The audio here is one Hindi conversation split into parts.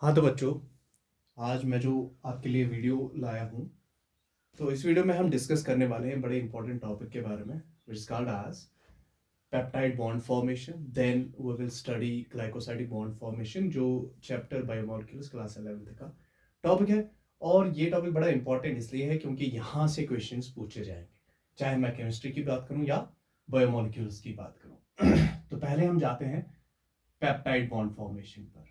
हाँ तो बच्चों, आज मैं जो आपके लिए वीडियो लाया हूँ, तो इस वीडियो में हम डिस्कस करने वाले हैं बड़े इंपॉर्टेंट टॉपिक के बारे में, which is called as peptide bond formation. Then we will study glycosidic bond formation, जो चैप्टर बायोमोलिक्यूल्स क्लास 11th का टॉपिक है। और ये टॉपिक बड़ा इंपॉर्टेंट इसलिए है क्योंकि यहाँ से क्वेश्चंस पूछे जाएंगे, चाहे मैं केमिस्ट्री की बात करूँ या बायोमोलिक्यूल्स की बात करूँ। तो पहले हम जाते हैं पेप्टाइड बॉन्ड फॉर्मेशन पर।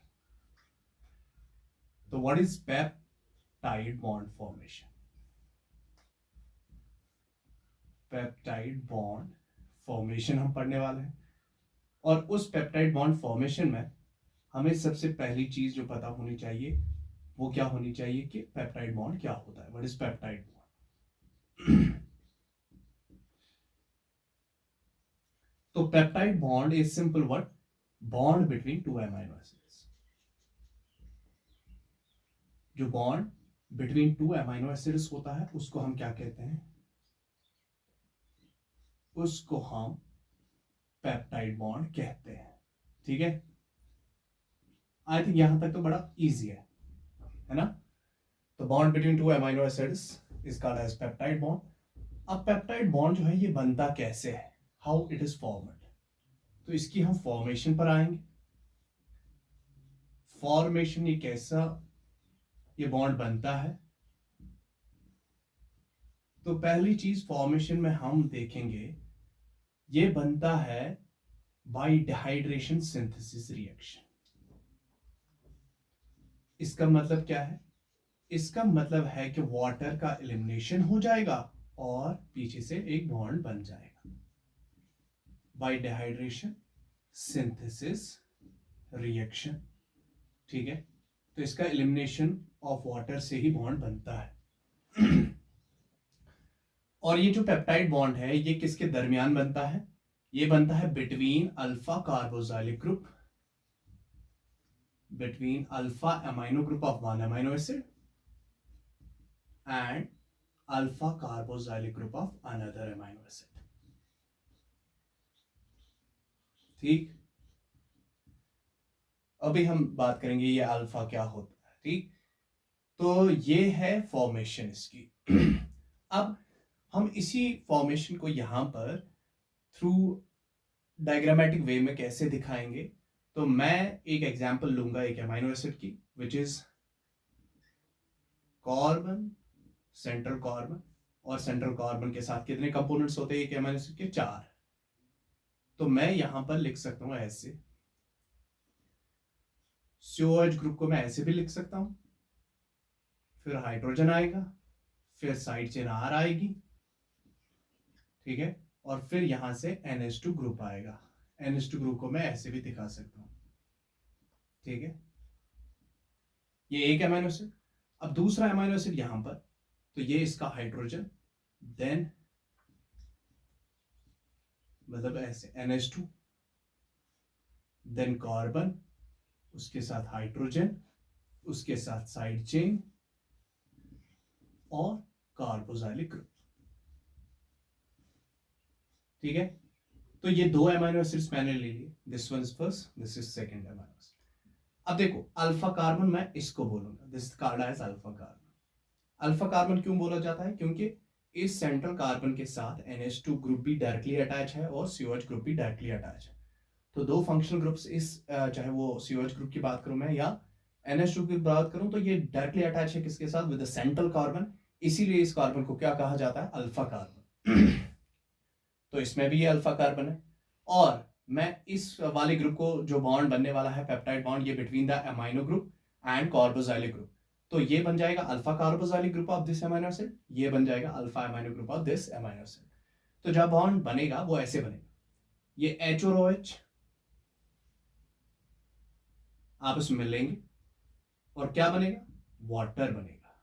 तो what is peptide bond formation? Peptide bond formation हम पढ़ने वाले हैं, और उस पेप्टाइड बॉन्ड फॉर्मेशन में हमें सबसे पहली चीज जो पता होनी चाहिए वो क्या होनी चाहिए कि पेप्टाइड बॉन्ड क्या होता है। What is peptide bond? तो peptide bond is simple word, bond between two amino acids. जो bond between two amino acids होता है उसको हम क्या कहते हैं? उसको हम पेप्टाइड बॉन्ड कहते हैं। ठीक है, आई थिंक यहां तक तो बड़ा इजी है ना? तो bond between two amino acids is called as peptide bond. अब पेप्टाइड बॉन्ड जो है ये बनता कैसे है, हाउ इट इज फॉर्मड, तो इसकी हम फॉर्मेशन पर आएंगे। फॉर्मेशन ये कैसा ये बॉन्ड बनता है, तो पहली चीज फॉर्मेशन में हम देखेंगे ये बनता है बाय डिहाइड्रेशन सिंथेसिस रिएक्शन। इसका मतलब क्या है? इसका मतलब है कि वाटर का एलिमिनेशन हो जाएगा और पीछे से एक बॉन्ड बन जाएगा बाय डिहाइड्रेशन सिंथेसिस रिएक्शन। ठीक है, तो इसका एलिमिनेशन ऑफ वाटर से ही बॉन्ड बनता है। और ये जो पेप्टाइड बॉन्ड है ये किसके दरमियान बनता है? ये बनता है between alpha carboxylic group, between alpha amino group of one amino acid and alpha carboxylic group of another amino acid. ठीक, अभी हम बात करेंगे ये अल्फा क्या होता है। ठीक, तो ये है फॉर्मेशन इसकी। अब हम इसी फॉर्मेशन को यहां पर थ्रू डायग्रामेटिक वे में कैसे दिखाएंगे, तो मैं एक एग्जांपल लूंगा एक अमाइनो एसिड की, which is carbon, central carbon. और सेंट्रल कार्बन के साथ कितने कंपोनेंट्स होते हैं एक अमाइनो एसिड के? 4। तो मैं यहां पर लिख सकता हूं ऐसे, COH ग्रुप को मैं ऐसे भी लिख सकता हूं, फिर हाइड्रोजन आएगा, फिर साइड चेन R आएगी, ठीक है, और फिर यहां से NH2 ग्रुप आएगा। NH2 ग्रुप को मैं ऐसे भी दिखा सकता हूं। ठीक है, ये एक अमीनो एसिड। अब दूसरा अमीनो एसिड यहां पर, तो ये इसका हाइड्रोजन, देन मतलब ऐसे NH2, देन कार्बन, उसके साथ हाइड्रोजन, उसके साथ साइड चेन और कार्बोक्सिलिक ग्रुप। ठीक है, तो ये दो अमीनो एसिड्स मैंने ले लिए, this one is first, this is second amino acid. अब देखो अल्फा कार्बन मैं इसको बोलूंगा, this called as alpha carbon. Alpha carbon क्यों बोला जाता है? क्योंकि इस सेंट्रल कार्बन के साथ NH2 ग्रुप भी डायरेक्टली अटैच है और COH ग्रुप भी डायरेक्टली अटैच है। तो दो फंक्शनल ग्रुप्स इस चाहे वो COH ग्रुप की बात करूं मैं या NH2 की बात करूं, तो ये डायरेक्टली अटैच है किसके साथ? With the central carbon. इसीलिए इस कार्बन को क्या कहा जाता है? Alpha carbon. तो इसमें भी ये अल्फा कार्बन है। और मैं इस वाले ग्रुप को जो बॉन्ड बनने वाला है पेप्टाइड बॉन्ड, ये between the amino group and carboxylic group, तो ये बन जाएगा alpha carboxylic group of this amino acid, ये बन जाएगा alpha amino group of this amino acid. तो जब बॉन्ड बनेगा वो ऐसे बनेगा, ये H और OH आपस में मिलेंगे और क्या बनेगा? वाटर बनेगा।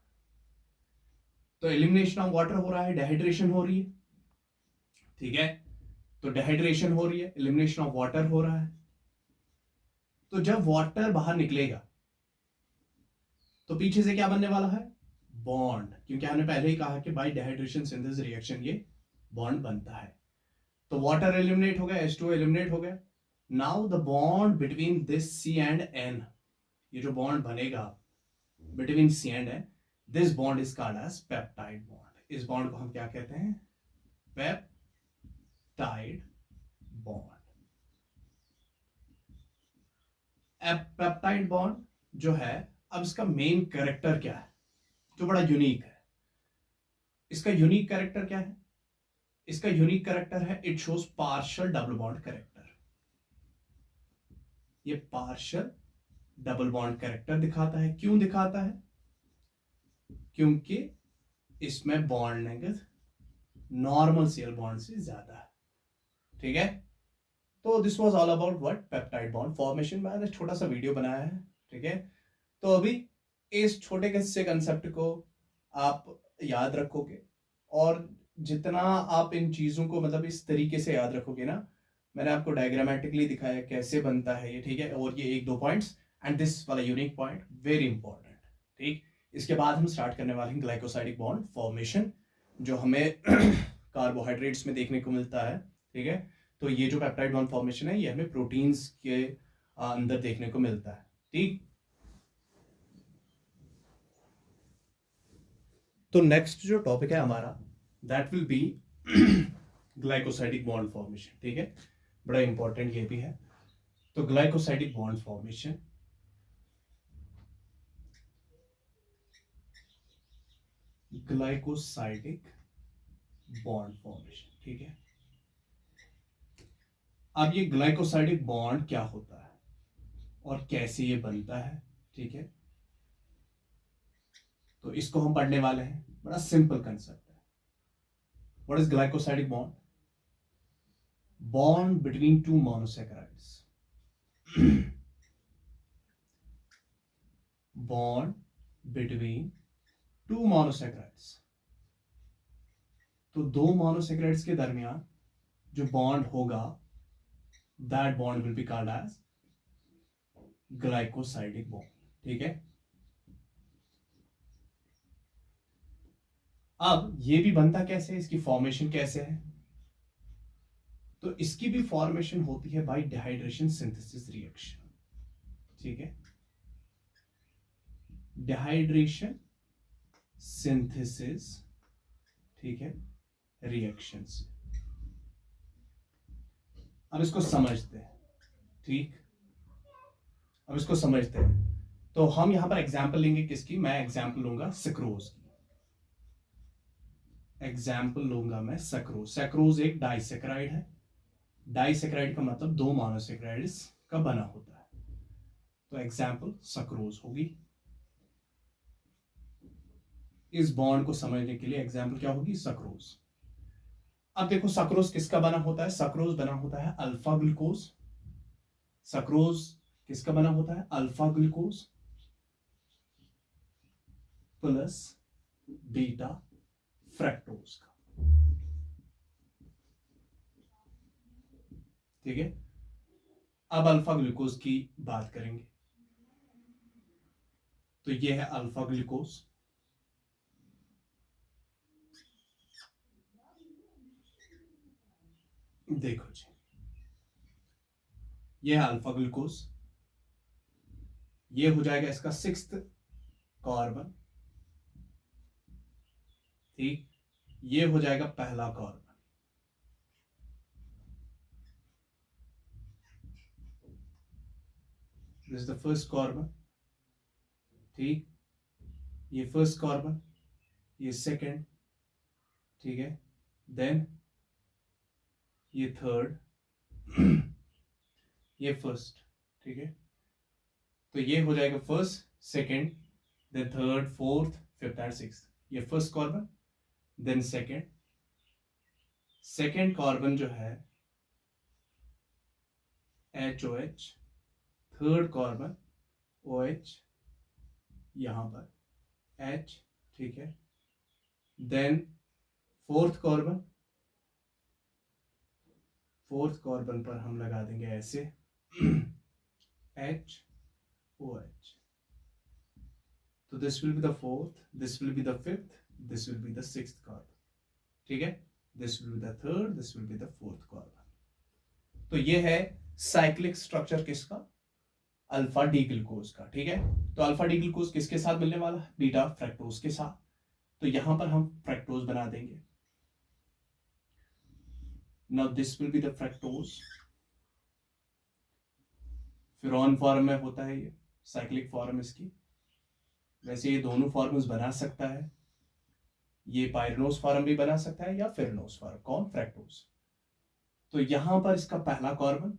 तो एलिमिनेशन ऑफ वाटर हो रहा है, डिहाइड्रेशन हो रही है। ठीक है, तो डिहाइड्रेशन हो रही है, एलिमिनेशन ऑफ वाटर हो रहा है। तो जब वाटर बाहर निकलेगा तो पीछे से क्या बनने वाला है? बॉन्ड, क्योंकि हमने पहले ही कहा कि बाय डिहाइड्रेशन सिंथेसिस रिएक्शन ये बॉन्ड बनता है। तो वाटर एलिमिनेट हो गया, H2O एलिमिनेट हो गया। Now the bond between this C and N, ये जो बॉन्ड बनेगा between C and N, this bond is called as peptide bond. इस बॉन्ड को हम क्या कहते हैं? Peptide bond. पेप्टाइड बॉन्ड जो है, अब इसका मेन कैरेक्टर क्या है जो बड़ा यूनिक है? इसका यूनिक कैरेक्टर क्या है? इसका यूनिक कैरेक्टर है it shows partial double bond character. ये पार्शियल डबल बॉन्ड कैरेक्टर दिखाता है। क्यों दिखाता है? क्योंकि इसमें bond length normal CL bond से ज्यादा है। ठीक है, तो this was all about what peptide bond formation. मैंने छोटा सा वीडियो बनाया है। ठीक है, तो अभी इस छोटे से कंसेप्ट को आप याद रखोगे, और जितना आप इन चीजों को मतलब इस तरीके से याद रखोगे ना, मैंने आपको डायग्रामेटिकली दिखाया कैसे बनता है ये। ठीक है, और ये 1-2 पॉइंट्स एंड दिस वाला यूनिक पॉइंट वेरी इंपॉर्टेंट। ठीक, इसके बाद हम स्टार्ट करने वाले हैं ग्लाइकोसाइडिक बॉन्ड फॉर्मेशन, जो हमें कार्बोहाइड्रेट्स में देखने को मिलता है। ठीक है, तो ये जो पेप्टाइड बॉन्ड फॉर्मेशन है ये हमें प्रोटीन्स के अंदर देखने को मिलता है। ठीक, तो नेक्स्ट जो टॉपिक है हमारा that will be glycosidic bond formation. ठीक है, बड़ा इंपॉर्टेंट ये भी है। तो glycosidic bond formation, glycosidic bond formation. ठीक है, अब ये ग्लाइकोसाइडिक बॉन्ड क्या होता है और कैसे ये बनता है? ठीक है, तो इसको हम पढ़ने वाले हैं। बड़ा सिंपल कंसेप्ट है। What is glycosidic bond? Bond between two monosaccharides. Bond between two monosaccharides. तो दो मोनोसैकेराइड्स के दरमियान जो बॉन्ड होगा that bond will be called as glycosidic bond. ठीक है, अब ये भी बनता कैसे है, इसकी फॉर्मेशन कैसे है? तो इसकी भी फॉर्मेशन होती है बाय डिहाइड्रेशन सिंथेसिस रिएक्शन। ठीक है, डिहाइड्रेशन सिंथेसिस, ठीक है, रिएक्शन से। अब इसको समझते हैं। ठीक, अब इसको समझते हैं। तो हम यहां पर एग्जांपल लेंगे किसकी? मैं एग्जांपल लूंगा सक्रोज की। एग्जाम्पल लूंगा मैं सक्रोज। सक्रोज एक डाइसेक्राइड है। डाइसेक्राइड का मतलब दो मोनोसेक्राइड्स का बना होता है। तो एग्जाम्पल सक्रोज होगी। इस बॉन्ड को समझने के लिए एग्जाम्पल क्या होगी? सक्रोज। अब देखो सक्रोज किसका बना होता है? सक्रोज बना होता है अल्फा ग्लूकोज। सक्रोज किसका बना होता है? Alpha glucose plus beta fructose का। ठीक है, अब अल्फा ग्लूकोज की बात करेंगे। तो ये है अल्फा ग्लूकोज। देखो जी, ये है अल्फा ग्लूकोज। ये हो जाएगा इसका 6th कार्बन। ठीक, ये हो जाएगा पहला carbon. This is the first carbon. ठीक, ये फर्स्ट कार्बन, ये सेकंड। ठीक है, देन ये थर्ड, ये फर्स्ट। ठीक है, तो ये हो जाएगा first, second, then third, fourth, fifth and sixth. ये first carbon, then second. Second carbon जो है HOH, थर्ड कार्बन OH, यहां पर H। ठीक है, then fourth carbon, fourth carbon पर हम लगा देंगे ऐसे HOH। तो this will be the fourth, this will be the fifth, this will be the sixth carbon. ठीक है, this will be the third, this will be the fourth carbon. तो ये है साइक्लिक स्ट्रक्चर किसका? अल्फा डी ग्लूकोज का, ठीक है। तो अल्फा डी ग्लूकोज किसके साथ मिलने वाला है, बीटा फ्रक्टोज के साथ। तो यहां पर हम फ्रक्टोज बना देंगे। Now this will be the fructose. Furan form में होता है ये, साइक्लिक फॉर्म इसकी। वैसे ये दोनों फॉर्म्स बना सकता है, ये पायरनोस फॉर्म भी बना सकता है या फिरनोस फॉर्म, कौन, फ्रक्टोज। तो यहां पर इसका पहला carbon,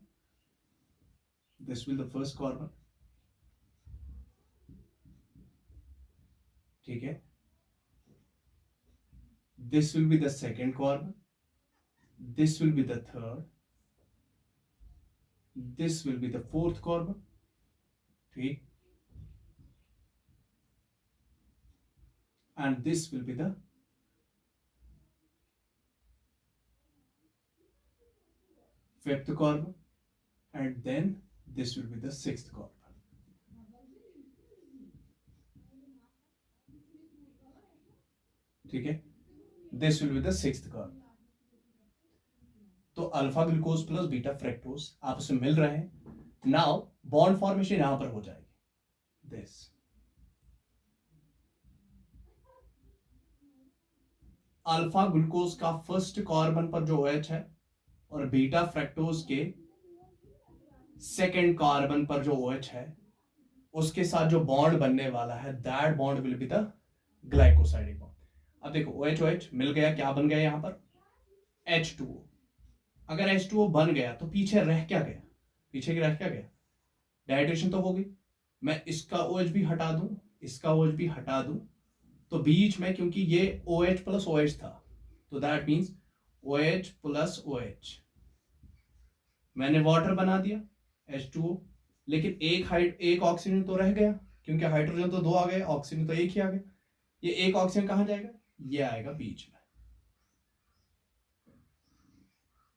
this will the first carbon, ठीक है। This will be the second carbon, this will be the third, this will be the fourth carbon, ठीक, and this will be the fifth carbon, and then this will be the sixth carbon, ठीक है। this will be the sixth carbon। तो alpha glucose plus beta fructose आपस में मिल रहे हैं। नाउ बॉन्ड फॉर्मेशन यहां पर हो जाएगी, दिस अल्फा ग्लूकोज का फर्स्ट कार्बन पर जो OH है और बीटा फ्रक्टोज के सेकेंड कार्बन पर जो OH है उसके साथ जो बॉन्ड बनने वाला है, that bond will be the glycosidic bond. अब देखो OH OH मिल गया, क्या बन गया यहां पर, H2O। अगर H2O बन गया तो पीछे रह क्या गया, पीछे रह क्या गया, डाइड्रेशन तो होगी। मैं इसका OH भी हटा दूं, इसका OH भी हटा दूं, तो बीच में क्योंकि ये OH प्लस OH था, तो that means OH plus OH, मैंने वाटर बना दिया H2O, लेकिन एक ऑक्सीजन तो रह गया, क्योंकि हाइड्रोजन तो दो आ गए, ऑक्सीजन तो एक ही आ गया। ये एक ऑक्सीजन कहां जाएगा, ये आएगा बीच में,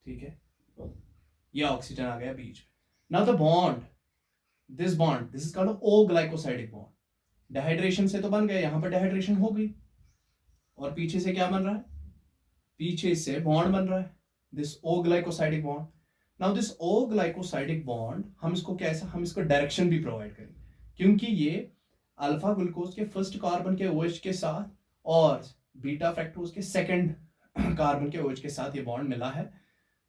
ठीक है, ये ऑक्सीजन आ गया बीच में। Now the bond, this is called O glycosidic bond. Dehydration से तो बन गया, यहां पर डिहाइड्रेशन हो गई, और पीछे से क्या बन रहा है, पीछे से बॉन्ड बन रहा है, this O glycosidic bond. Now this O glycosidic bond हम इसको कैसा, हम इसको डायरेक्शन भी प्रोवाइड करेंगे, क्योंकि ये अल्फा ग्लूकोज के फर्स्ट कार्बन के OH के साथ और बीटा फ्रक्टोज के सेकंड कार्बन के OH के साथ ये बॉन्ड मिला है,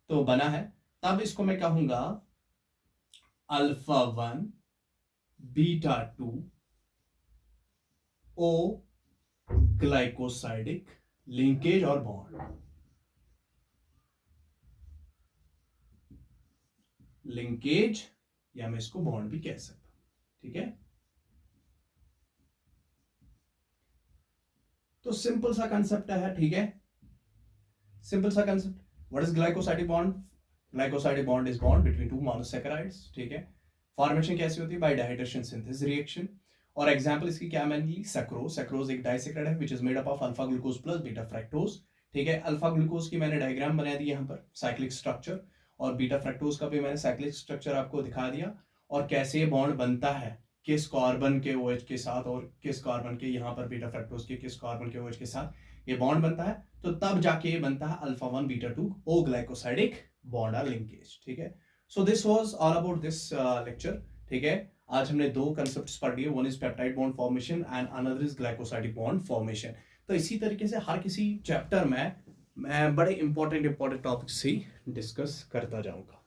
तो बना है। तब इसको मैं कहूंगा alpha 1 beta 2 O glycosidic linkage और बॉन्ड, लिंकेज या मैं इसको बॉन्ड भी कह सकता हूं, ठीक है। तो सिंपल सा कंसेप्ट है, ठीक है, सिंपल सा concept. What is glycosidic bond, glycosidic bond is bond between two monosaccharides, ठीक है। फॉर्मेशन कैसी होती है, बाय डाइहाइड्रेशन सिंथेसिस रिएक्शन। और एग्जांपल इसकी क्या मैंने ली, सैक्रोज। सैक्रोज एक डाइसैकेराइड है which is made up of alpha glucose plus beta fructose, ठीक है। अल्फा ग्लूकोज की मैंने डायग्राम बना दी यहाँ पर, साइक्लिक स्ट्रक्चर, और बीटा फ्रक्टोज का भी मैंने साइक्लिक स्ट्रक्चर आपको दिखा दिया, और कैसे ये बॉन्ड बनता है, किस कार्बन के OH के साथ और किस कार्बन के, यहाँ पर बीटा फ्रक्टोज के किस कार्बन के OH के साथ ये बॉन्ड बनता है, तो तब जाके ये बनता है alpha 1 beta 2 O glycosidic bond और लिंकेज, ठीक है। So this was all about this lecture, ठीक है। आज हमने दो कंसेप्ट्स पढ़ लिए, one is peptide bond formation and another is glycosidic bond formation. तो इसी तरीके से हर किसी चैप्टर में मैं बड़े इंपॉर्टेंट टॉपिक्स ही डिस्कस करता जाऊंगा।